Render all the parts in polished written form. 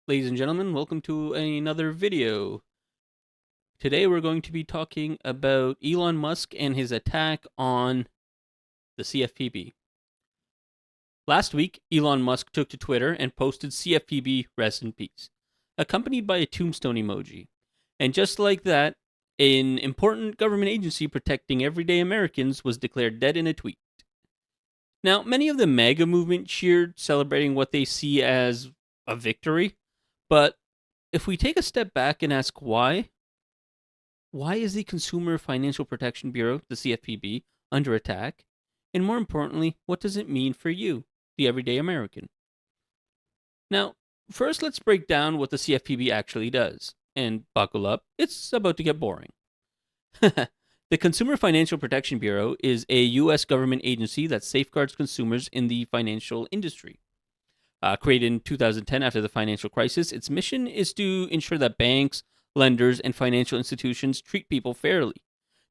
Ladies and gentlemen, welcome to another video. Today we're going to be talking about Elon Musk and his attack on the CFPB. Last week, Elon Musk took to Twitter and posted CFPB rest in peace, accompanied by a tombstone emoji. And just like that, an important government agency protecting everyday Americans was declared dead in a tweet. Now, many of the MAGA movement cheered, celebrating what they see as a victory. But if we take a step back and ask why is the Consumer Financial Protection Bureau, the CFPB, under attack? And more importantly, what does it mean for you, the everyday American? Now, first let's break down what the CFPB actually does. And buckle up, it's about to get boring. The Consumer Financial Protection Bureau is a U.S. government agency that safeguards consumers in the financial industry. Created in 2010 after the financial crisis, its mission is to ensure that banks, lenders, and financial institutions treat people fairly.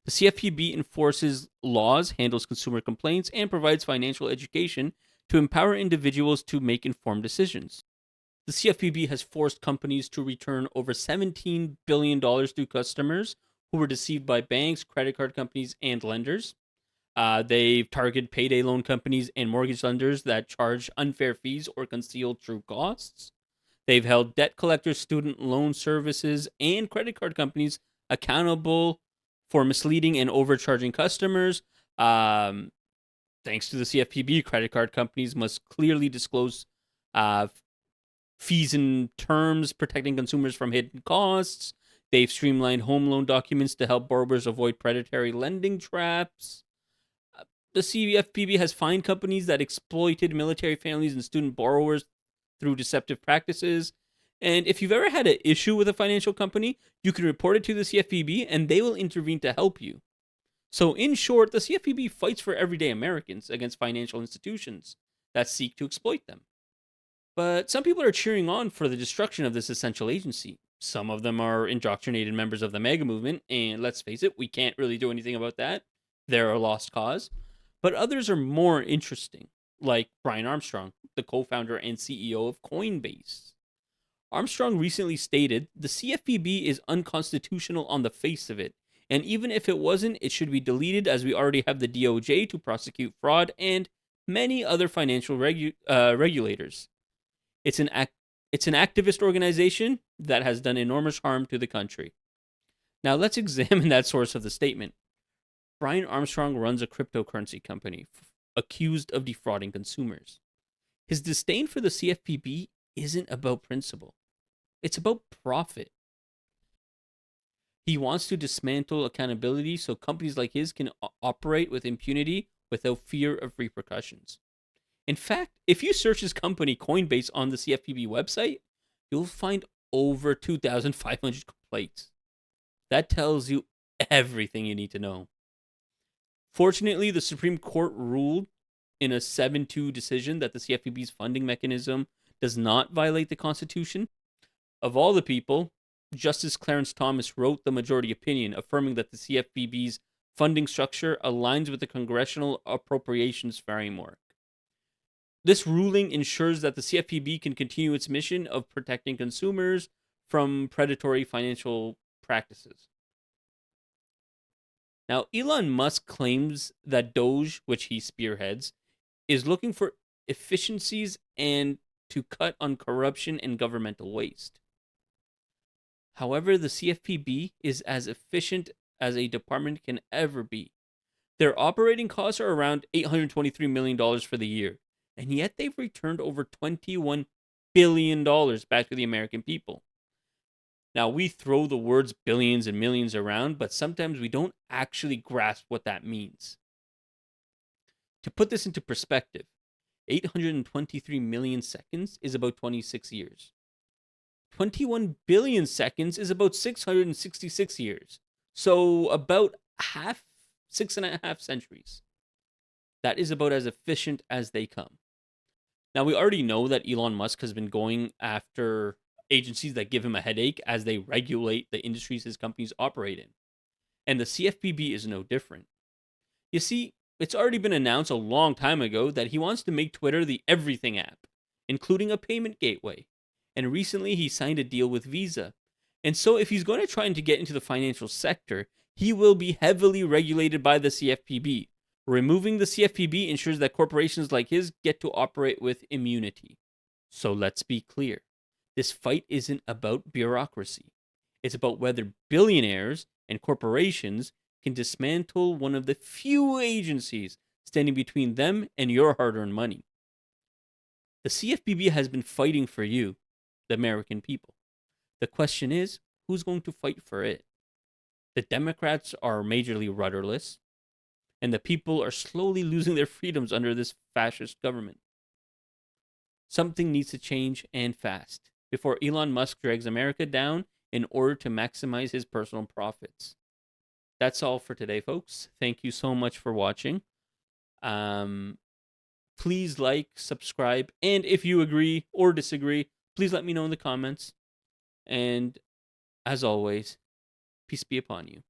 The CFPB enforces laws, handles consumer complaints, and provides financial education to empower individuals to make informed decisions. The CFPB has forced companies to return over $17 billion to customers who were deceived by banks, credit card companies, and lenders. They've targeted payday loan companies and mortgage lenders that charge unfair fees or conceal true costs. They've held debt collectors, student loan services, and credit card companies accountable for misleading and overcharging customers. Um, Thanks to the CFPB, credit card companies must clearly disclose uh, fees and terms, protecting consumers from hidden costs. They've streamlined home loan documents to help borrowers avoid predatory lending traps. The CFPB has fined companies that exploited military families and student borrowers through deceptive practices. And if you've ever had an issue with a financial company, you can report it to the CFPB and they will intervene to help you. So, in short, the CFPB fights for everyday Americans against financial institutions that seek to exploit them. But some people are cheering on for the destruction of this essential agency. Some of them are indoctrinated members of the MAGA movement, and let's face it, we can't really do anything about that. They're a lost cause. But others are more interesting, like Brian Armstrong, the co founder and CEO of Coinbase. Armstrong recently stated the CFPB is unconstitutional on the face of it, and even if it wasn't, it should be deleted as we already have the DOJ to prosecute fraud and many other financial regulators. It's an it's an activist organization that has done enormous harm to the country. Now let's examine that source of the statement. Brian Armstrong runs a cryptocurrency company accused of defrauding consumers. His disdain for the CFPB isn't about principle. It's about profit. He wants to dismantle accountability so companies like his can operate with impunity without fear of repercussions. In fact, if you search his company Coinbase on the CFPB website, you'll find over 2,500 complaints. That tells you everything you need to know. Fortunately, the Supreme Court ruled in a 7-2 decision that the CFPB's funding mechanism does not violate the Constitution. Of all the people, Justice Clarence Thomas wrote the majority opinion, affirming that the CFPB's funding structure aligns with the Congressional Appropriations Framework. This ruling ensures that the CFPB can continue its mission of protecting consumers from predatory financial practices. Now, Elon Musk claims that Doge, which he spearheads, is looking for efficiencies and to cut on corruption and governmental waste. However, the CFPB is as efficient as a department can ever be. Their operating costs are around $823 million for the year, and yet they've returned over $21 billion back to the American people. Now, we throw the words billions and millions around, but sometimes we don't actually grasp what that means. To put this into perspective, 823 million seconds is about 26 years. 21 billion seconds is about 666 years. So about 6.5 centuries. That is about as efficient as they come. Now, we already know that Elon Musk has been going after agencies that give him a headache as they regulate the industries his companies operate in. And the CFPB is no different. You see, it's already been announced a long time ago that he wants to make Twitter the everything app, including a payment gateway. and recently he signed a deal with Visa. And so if he's going to try to get into the financial sector, he will be heavily regulated by the CFPB. Removing the CFPB ensures that corporations like his get to operate with immunity. So let's be clear. This fight isn't about bureaucracy. It's about whether billionaires and corporations can dismantle one of the few agencies standing between them and your hard-earned money. The CFPB has been fighting for you, the American people. The question is, who's going to fight for it? The Democrats are majorly rudderless, and the people are slowly losing their freedoms under this fascist government. Something needs to change, and fast, before Elon Musk drags America down in order to maximize his personal profits. That's all for today, folks. Thank you so much for watching. Please like, subscribe, and if you agree or disagree, please let me know in the comments. And as always, peace be upon you.